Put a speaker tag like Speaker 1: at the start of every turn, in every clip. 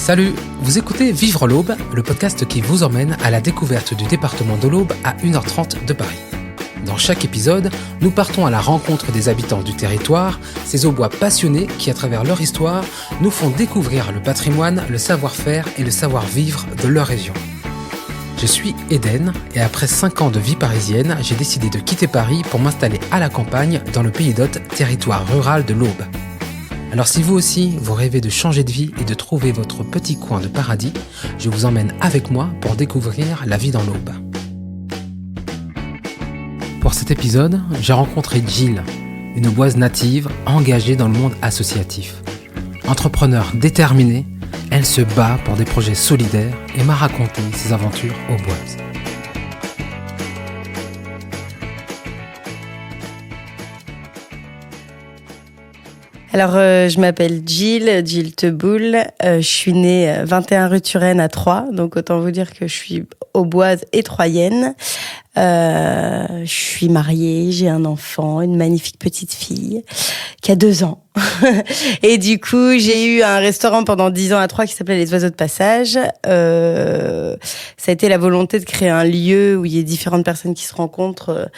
Speaker 1: Salut, vous écoutez Vivre l'Aube, le podcast qui vous emmène à la découverte du département de l'Aube à 1h30 de Paris. Dans chaque épisode, nous partons à la rencontre des habitants du territoire, ces Aubois passionnés qui, à travers leur histoire, nous font découvrir le patrimoine, le savoir-faire et le savoir-vivre de leur région. Je suis Eden et après 5 ans de vie parisienne, j'ai décidé de quitter Paris pour m'installer à la campagne dans le Pays d'Hôte, territoire rural de l'Aube. Alors si vous aussi, vous rêvez de changer de vie et de trouver votre petit coin de paradis, je vous emmène avec moi pour découvrir la vie dans l'Aube. Pour cet épisode, j'ai rencontré Jill, une Auboise native engagée dans le monde associatif. Entrepreneur déterminée, elle se bat pour des projets solidaires et m'a raconté ses aventures auboises.
Speaker 2: Alors, je m'appelle Jill Teboul. Je suis née 21 rue Turenne à Troyes, donc autant vous dire que je suis auboise et troyenne. Je suis mariée, j'ai un enfant, une magnifique petite fille qui a 2 ans. Et du coup, j'ai eu un restaurant pendant 10 ans à Troyes qui s'appelait Les Oiseaux de Passage. Ça a été la volonté de créer un lieu où il y ait différentes personnes qui se rencontrent.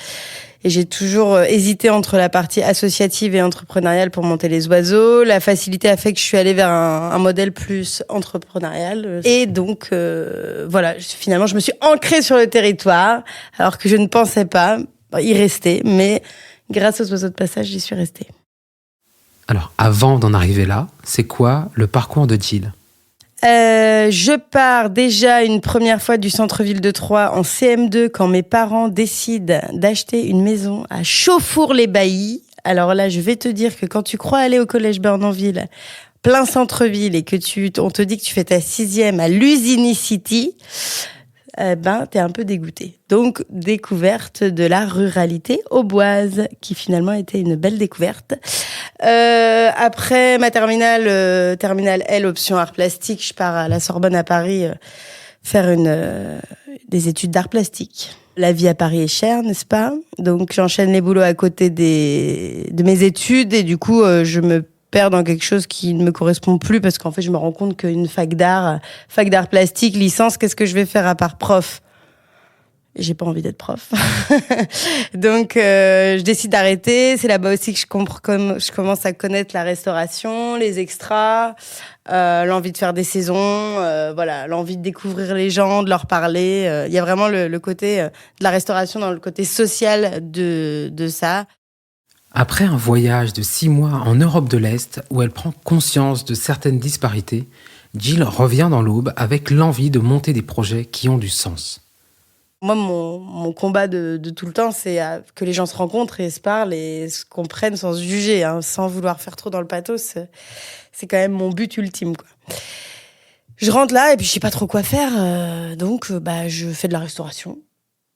Speaker 2: Et j'ai toujours hésité entre la partie associative et entrepreneuriale pour monter les oiseaux. La facilité a fait que je suis allée vers un modèle plus entrepreneurial. Et donc, voilà, finalement, je me suis ancrée sur le territoire, alors que je ne pensais pas y rester. Mais grâce aux oiseaux de passage, j'y suis restée.
Speaker 1: Alors, avant d'en arriver là, c'est quoi le parcours de Jill ?
Speaker 2: Je pars déjà une première fois du centre-ville de Troyes en CM2 quand mes parents décident d'acheter une maison à Chauffour-les-Baillis. Alors là, je vais te dire que quand tu crois aller au collège Bernonville, plein centre-ville, et que on te dit que tu fais ta 6e à l'Usinicity, t'es un peu dégoûté. Donc, découverte de la ruralité auboise, qui finalement était une belle découverte. Après ma terminale L, option art plastique, je pars à la Sorbonne à Paris faire des études d'art plastique. La vie à Paris est chère, n'est-ce pas ? Donc, j'enchaîne les boulots à côté de mes études et du coup, je me perds dans quelque chose qui ne me correspond plus parce qu'en fait, je me rends compte qu'une fac d'art plastique, licence, qu'est-ce que je vais faire à part prof ? J'ai pas envie d'être prof. Donc, je décide d'arrêter. C'est là-bas aussi que je commence à connaître la restauration, les extras, l'envie de faire des saisons, voilà, l'envie de découvrir les gens, de leur parler. Il y a vraiment le côté de la restauration dans le côté social de ça.
Speaker 1: Après un voyage de 6 mois en Europe de l'Est, où elle prend conscience de certaines disparités, Jill revient dans l'Aube avec l'envie de monter des projets qui ont du sens.
Speaker 2: Moi, mon combat de tout le temps, c'est que les gens se rencontrent et se parlent et se comprennent sans se juger, hein, sans vouloir faire trop dans le pathos. C'est quand même mon but ultime, quoi. Je rentre là et puis je sais pas trop quoi faire, donc je fais de la restauration.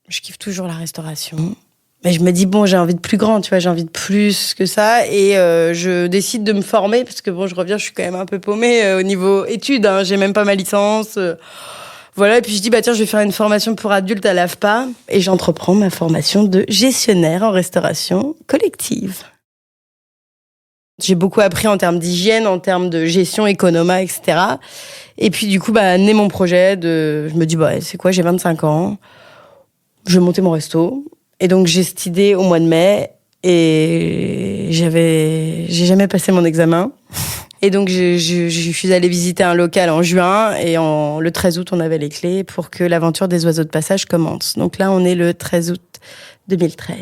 Speaker 2: Je kiffe toujours la restauration. Mais je me dis, bon, j'ai envie de plus grand, tu vois, j'ai envie de plus que ça. Et je décide de me former, parce que bon, je reviens, je suis quand même un peu paumée au niveau études, hein, j'ai même pas ma licence. Voilà, et puis je dis, tiens, je vais faire une formation pour adultes à l'AFPA. Et j'entreprends ma formation de gestionnaire en restauration collective. J'ai beaucoup appris en termes d'hygiène, en termes de gestion, économa, etc. Et puis du coup, naît mon projet je me dis, c'est quoi, j'ai 25 ans, je vais monter mon resto. Et donc, j'ai cette idée au mois de mai et j'ai jamais passé mon examen. Et donc, je suis allée visiter un local en juin et le 13 août, on avait les clés pour que l'aventure des oiseaux de passage commence. Donc là, on est le 13 août 2013.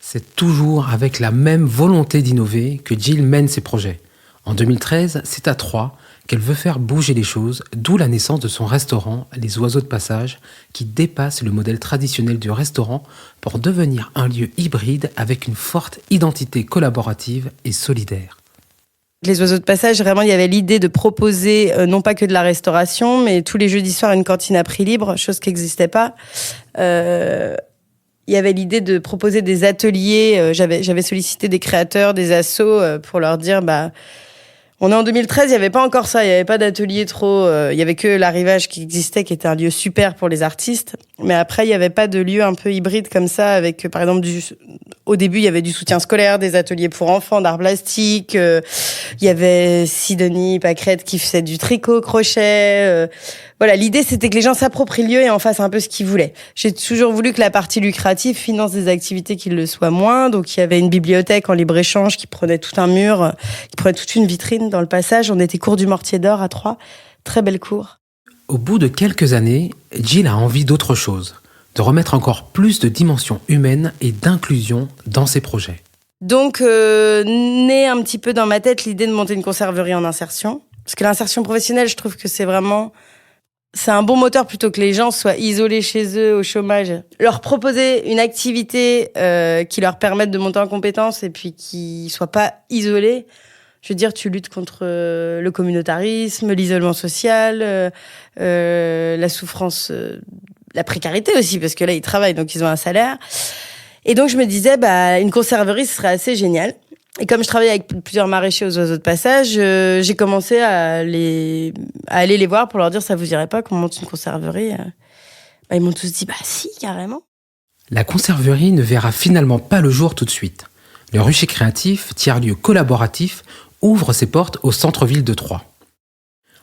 Speaker 1: C'est toujours avec la même volonté d'innover que Jill mène ses projets. En 2013, c'est à Troyes qu'elle veut faire bouger les choses, d'où la naissance de son restaurant, Les Oiseaux de Passage, qui dépasse le modèle traditionnel du restaurant pour devenir un lieu hybride avec une forte identité collaborative et solidaire.
Speaker 2: Les Oiseaux de Passage, vraiment, il y avait l'idée de proposer non pas que de la restauration, mais tous les jeudis soirs une cantine à prix libre, chose qui n'existait pas. Il y avait l'idée de proposer des ateliers. J'avais sollicité des créateurs, des assos pour leur dire... On est en 2013, il n'y avait pas encore ça, il n'y avait pas d'atelier trop. Il n'y avait que l'Arrivage qui existait, qui était un lieu super pour les artistes. Mais après, il n'y avait pas de lieu un peu hybride comme ça, avec, par exemple, au début, il y avait du soutien scolaire, des ateliers pour enfants, d'art plastique. Il y avait Sidonie Pâquerette qui faisait du tricot, crochet. Voilà, l'idée, c'était que les gens s'approprient le lieu et en fassent un peu ce qu'ils voulaient. J'ai toujours voulu que la partie lucrative finance des activités qui le soient moins. Donc, il y avait une bibliothèque en libre-échange qui prenait tout un mur, qui prenait toute une vitrine dans le passage. On était cours du Mortier d'Or à Troyes. Très belle cour.
Speaker 1: Au bout de quelques années, Jill a envie d'autre chose, de remettre encore plus de dimension humaine et d'inclusion dans ses projets.
Speaker 2: Donc, naît un petit peu dans ma tête l'idée de monter une conserverie en insertion. Parce que l'insertion professionnelle, je trouve que c'est un bon moteur plutôt que les gens soient isolés chez eux au chômage. Leur proposer une activité qui leur permette de monter en compétences et puis qui soient pas isolés. Je veux dire, tu luttes contre le communautarisme, l'isolement social, la souffrance, la précarité aussi, parce que là, ils travaillent, donc ils ont un salaire. Et donc, je me disais, une conserverie, ce serait assez génial. Et comme je travaillais avec plusieurs maraîchers aux oiseaux de passage, j'ai commencé à aller les voir pour leur dire, ça vous irait pas qu'on monte une conserverie? Ils m'ont tous dit, si, carrément.
Speaker 1: La conserverie ne verra finalement pas le jour tout de suite. Le Rucher Créatif, tiers-lieu collaboratif, ouvre ses portes au centre-ville de Troyes.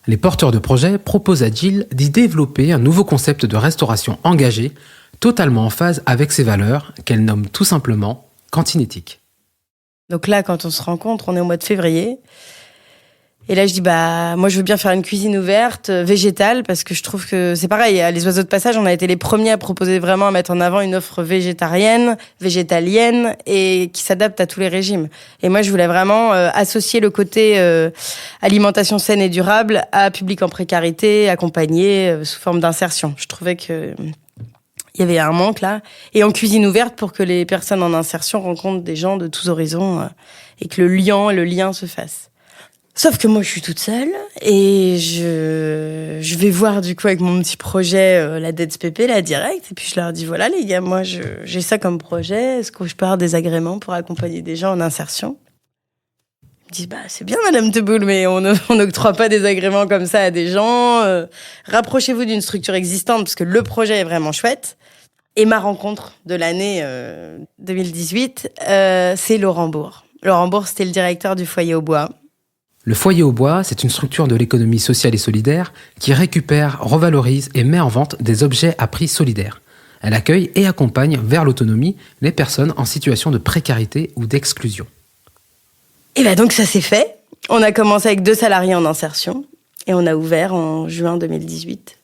Speaker 1: Les porteurs de projet proposent à Jill d'y développer un nouveau concept de restauration engagée, totalement en phase avec ses valeurs, qu'elle nomme tout simplement Cantinétique.
Speaker 2: Donc là, quand on se rencontre, on est au mois de février. Et là, je dis, moi, je veux bien faire une cuisine ouverte, végétale, parce que je trouve que c'est pareil. À Les Oiseaux de Passage, on a été les premiers à proposer vraiment, à mettre en avant une offre végétarienne, végétalienne, et qui s'adapte à tous les régimes. Et moi, je voulais vraiment associer le côté alimentation saine et durable à public en précarité, accompagné, sous forme d'insertion. Je trouvais que il y avait un manque là. Et en cuisine ouverte pour que les personnes en insertion rencontrent des gens de tous horizons et que le lien se fasse. Sauf que moi, je suis toute seule et je vais voir du coup avec mon petit projet la DEDSPP, la direct, et puis je leur dis, voilà les gars, moi j'ai ça comme projet, est-ce que je peux avoir des agréments pour accompagner des gens en insertion? Ils me disent, c'est bien Madame Teboul, mais on n'octroie pas des agréments comme ça à des gens, rapprochez-vous d'une structure existante parce que le projet est vraiment chouette. Et ma rencontre de l'année 2018, c'est Laurent Bourg. Laurent Bourg, c'était le directeur du Foyer au Bois.
Speaker 1: Le Foyer au Bois, c'est une structure de l'économie sociale et solidaire qui récupère, revalorise et met en vente des objets à prix solidaire. Elle accueille et accompagne vers l'autonomie les personnes en situation de précarité ou d'exclusion.
Speaker 2: Et donc ça s'est fait. On a commencé avec 2 salariés en insertion et on a ouvert en juin 2018.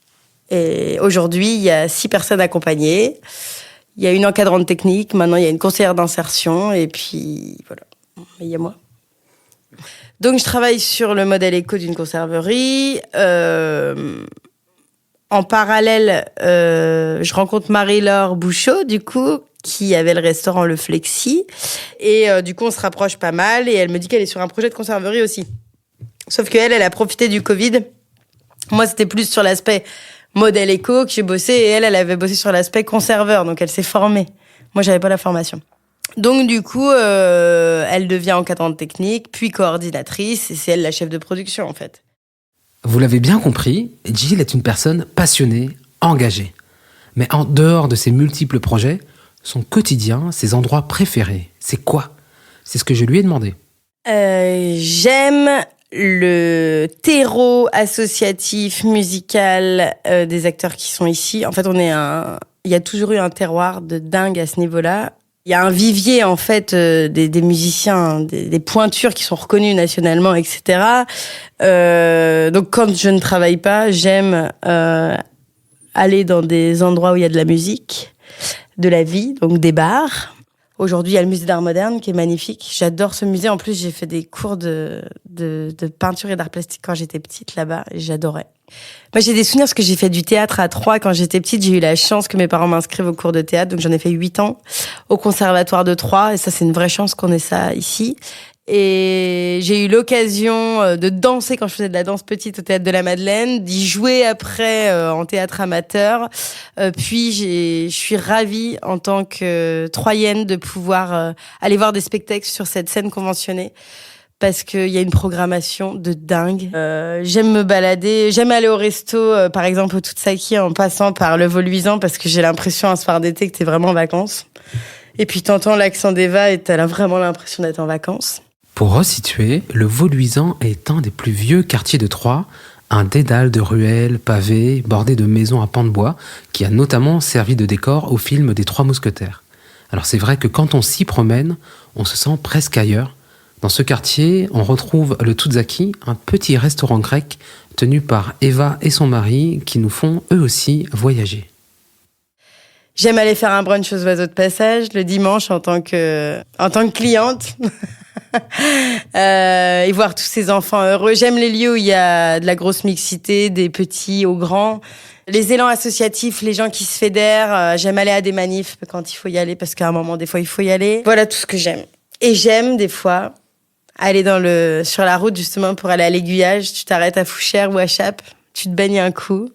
Speaker 2: Et aujourd'hui, il y a 6 personnes accompagnées. Il y a une encadrante technique, maintenant il y a une conseillère d'insertion et puis voilà, il y a moi. Donc, je travaille sur le modèle éco d'une conserverie. En parallèle, je rencontre Marie-Laure Bouchot, du coup, qui avait le restaurant Le Flexi. Et du coup, on se rapproche pas mal. Et elle me dit qu'elle est sur un projet de conserverie aussi. Sauf qu'elle a profité du Covid. Moi, c'était plus sur l'aspect modèle éco que j'ai bossé. Et elle avait bossé sur l'aspect conserveur. Donc, elle s'est formée. Moi, j'avais pas la formation. Donc, du coup, elle devient encadrante technique, puis coordinatrice, et c'est elle la chef de production, en fait.
Speaker 1: Vous l'avez bien compris, Jill est une personne passionnée, engagée. Mais en dehors de ses multiples projets, son quotidien, ses endroits préférés, c'est quoi? C'est ce que je lui ai demandé.
Speaker 2: J'aime le terreau associatif, musical des acteurs qui sont ici. En fait, il y a toujours eu un terroir de dingue à ce niveau-là. Il y a un vivier, en fait, des musiciens, des pointures qui sont reconnues nationalement, etc. Donc, quand je ne travaille pas, j'aime aller dans des endroits où il y a de la musique, de la vie, donc des bars. Aujourd'hui, il y a le musée d'art moderne qui est magnifique. J'adore ce musée. En plus, j'ai fait des cours de peinture et d'art plastique quand j'étais petite là-bas et j'adorais. Moi, j'ai des souvenirs parce que j'ai fait du théâtre à Troyes quand j'étais petite. J'ai eu la chance que mes parents m'inscrivent au cours de théâtre. Donc, j'en ai fait 8 ans au Conservatoire de Troyes. Et ça, c'est une vraie chance qu'on ait ça ici. Et j'ai eu l'occasion de danser quand je faisais de la danse petite au Théâtre de la Madeleine, d'y jouer après en théâtre amateur. Puis, je suis ravie en tant que Troyenne de pouvoir aller voir des spectacles sur cette scène conventionnée. parce qu'il y a une programmation de dingue. J'aime me balader, j'aime aller au resto, par exemple au Tutsaki, en passant par le Vauluisant, parce que j'ai l'impression un soir d'été que t'es vraiment en vacances. Et puis t'entends l'accent d'Eva et t'as vraiment l'impression d'être en vacances.
Speaker 1: Pour resituer, le Vauluisant est un des plus vieux quartiers de Troyes, un dédale de ruelles, pavées, bordé de maisons à pans de bois, qui a notamment servi de décor au film des Trois Mousquetaires. Alors c'est vrai que quand on s'y promène, on se sent presque ailleurs. Dans ce quartier, on retrouve le Tutsaki, un petit restaurant grec tenu par Eva et son mari qui nous font eux aussi voyager.
Speaker 2: J'aime aller faire un brunch aux oiseaux de passage le dimanche en tant que cliente. Et voir tous ces enfants heureux. J'aime les lieux où il y a de la grosse mixité, des petits aux grands. Les élans associatifs, les gens qui se fédèrent. J'aime aller à des manifs quand il faut y aller, parce qu'à un moment, des fois, il faut y aller. Voilà tout ce que j'aime. Et j'aime, des fois, aller sur la route, justement, pour aller à l'Aiguillage. Tu t'arrêtes à Fouchères ou à Chappes, tu te baignes un coup.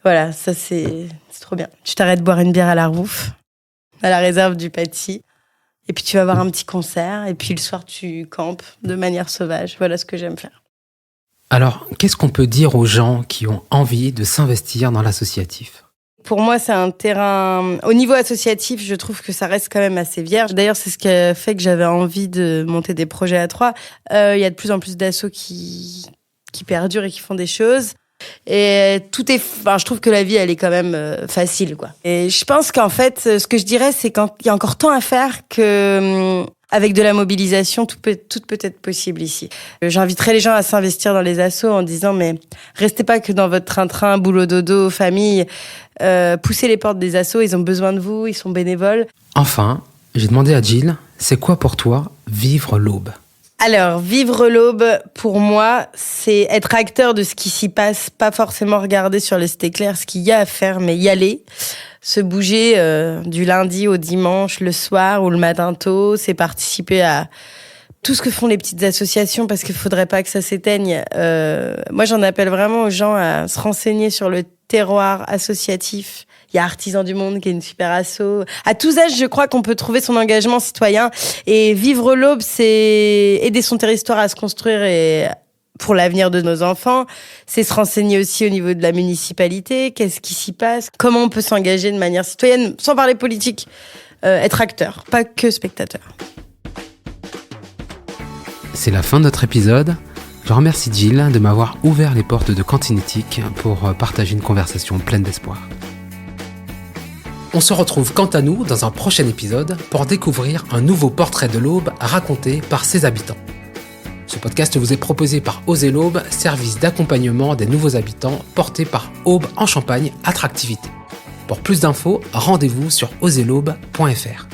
Speaker 2: Voilà, ça, c'est trop bien. Tu t'arrêtes boire une bière à la Rouffe, à la réserve du Paty. Et puis tu vas voir un petit concert, et puis le soir tu campes de manière sauvage. Voilà ce que j'aime faire.
Speaker 1: Alors, qu'est-ce qu'on peut dire aux gens qui ont envie de s'investir dans l'associatif ?
Speaker 2: Pour moi, c'est un terrain... Au niveau associatif, je trouve que ça reste quand même assez vierge. D'ailleurs, c'est ce qui a fait que j'avais envie de monter des projets à Troyes. Il y a de plus en plus d'assos qui perdurent et qui font des choses. Et je trouve que la vie, elle est quand même facile, quoi. Et je pense qu'en fait, ce que je dirais, c'est qu'il y a encore tant à faire que, avec de la mobilisation, tout peut être possible ici. J'inviterais les gens à s'investir dans les assos en disant, mais restez pas que dans votre train-train, boulot dodo, famille. Poussez les portes des assos, ils ont besoin de vous, ils sont bénévoles.
Speaker 1: Enfin, j'ai demandé à Jill, c'est quoi pour toi vivre l'Aube ?
Speaker 2: Alors, vivre l'Aube, pour moi, c'est être acteur de ce qui s'y passe, pas forcément regarder sur les cités claires ce qu'il y a à faire, mais y aller, se bouger du lundi au dimanche, le soir ou le matin tôt, c'est participer à tout ce que font les petites associations, parce qu'il faudrait pas que ça s'éteigne. Moi, j'en appelle vraiment aux gens à se renseigner sur le terroir associatif. Il y a Artisans du Monde qui est une super asso. À tous âges, je crois qu'on peut trouver son engagement citoyen. Et vivre l'Aube, c'est aider son territoire à se construire et pour l'avenir de nos enfants. C'est se renseigner aussi au niveau de la municipalité. Qu'est-ce qui s'y passe ? Comment on peut s'engager de manière citoyenne, sans parler politique. Être acteur, pas que spectateur.
Speaker 1: C'est la fin de notre épisode. Je remercie Jill de m'avoir ouvert les portes de Cantinétique pour partager une conversation pleine d'espoir. On se retrouve quant à nous dans un prochain épisode pour découvrir un nouveau portrait de l'Aube raconté par ses habitants. Ce podcast vous est proposé par Oser l'Aube, service d'accompagnement des nouveaux habitants porté par Aube en Champagne Attractivité. Pour plus d'infos, rendez-vous sur oserlaube.fr.